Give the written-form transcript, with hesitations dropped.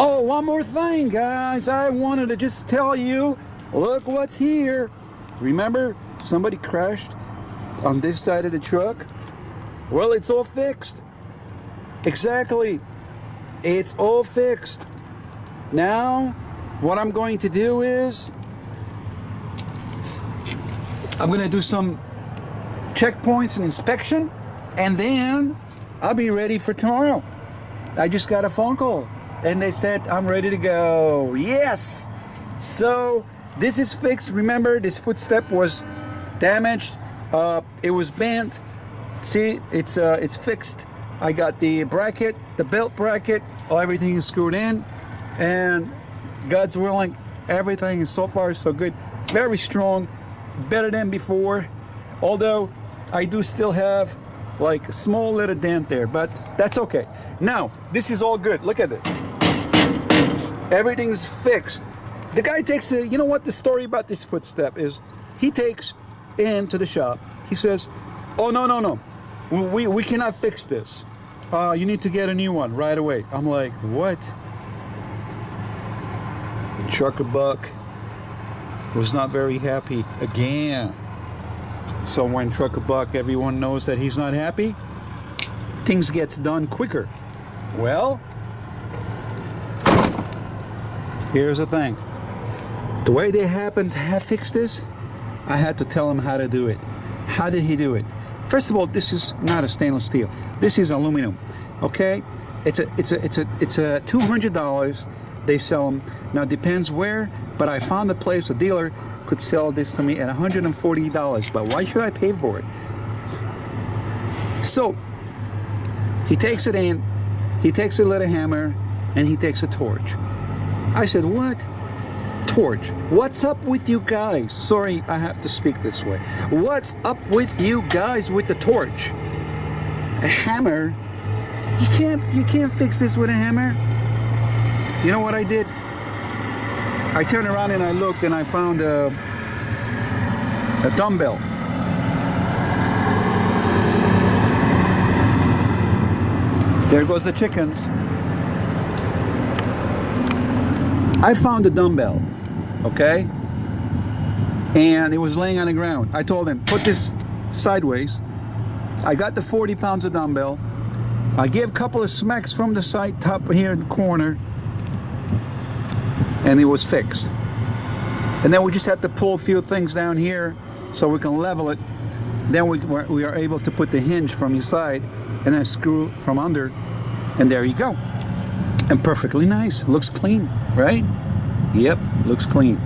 Oh, one more thing, guys. I wanted to just tell you, look what's here. Remember, somebody crashed on this side of the truck? Well, it's all fixed. Exactly. It's all fixed. Now, what I'm going to do is, I'm going to do some checkpoints and inspection, and then I'll be ready for tomorrow. I just got a phone call, and they said I'm ready to go. Yes! So, this is fixed. Remember, this footstep was damaged. It was bent. See, it's fixed. I got the bracket, the belt bracket, everything is screwed in, and God's willing, everything is so far so good. Very strong, better than before. Although I do still have like a small little dent there, but that's okay. Now, this is all good. Look at this. Everything's fixed. The guy takes you know what the story about this footstep is? He takes into the shop. He says, oh, no. We cannot fix this. You need to get a new one right away. I'm like, what? Trucker Buck was not very happy again. So when Trucker Buck, everyone knows that he's not happy, things gets done quicker. Well, here's the thing. The way they happen to have fixed this, I had to tell him how to do it. How did he do it? First of all, this is not a stainless steel. This is aluminum. Okay, it's a $200. They sell them now. Depends where, but I found a place, a dealer could sell this to me at $140. But why should I pay for it? So he takes it in. He takes a little hammer and he takes a torch. I said, what? Torch? What's up with you guys? Sorry, I have to speak this way. What's up with you guys with the torch? A hammer? You can't fix this with a hammer. You know what I did? I turned around and I looked and I found a dumbbell. There goes the chickens. I found a dumbbell, okay? And it was laying on the ground. I told him, put this sideways. I got the 40 pounds of dumbbell. I gave a couple of smacks from the side top here in the corner, and it was fixed. And then we just had to pull a few things down here so we can level it. Then we are able to put the hinge from inside and then screw from under, and there you go. And perfectly nice. Looks clean, right? Yep, looks clean.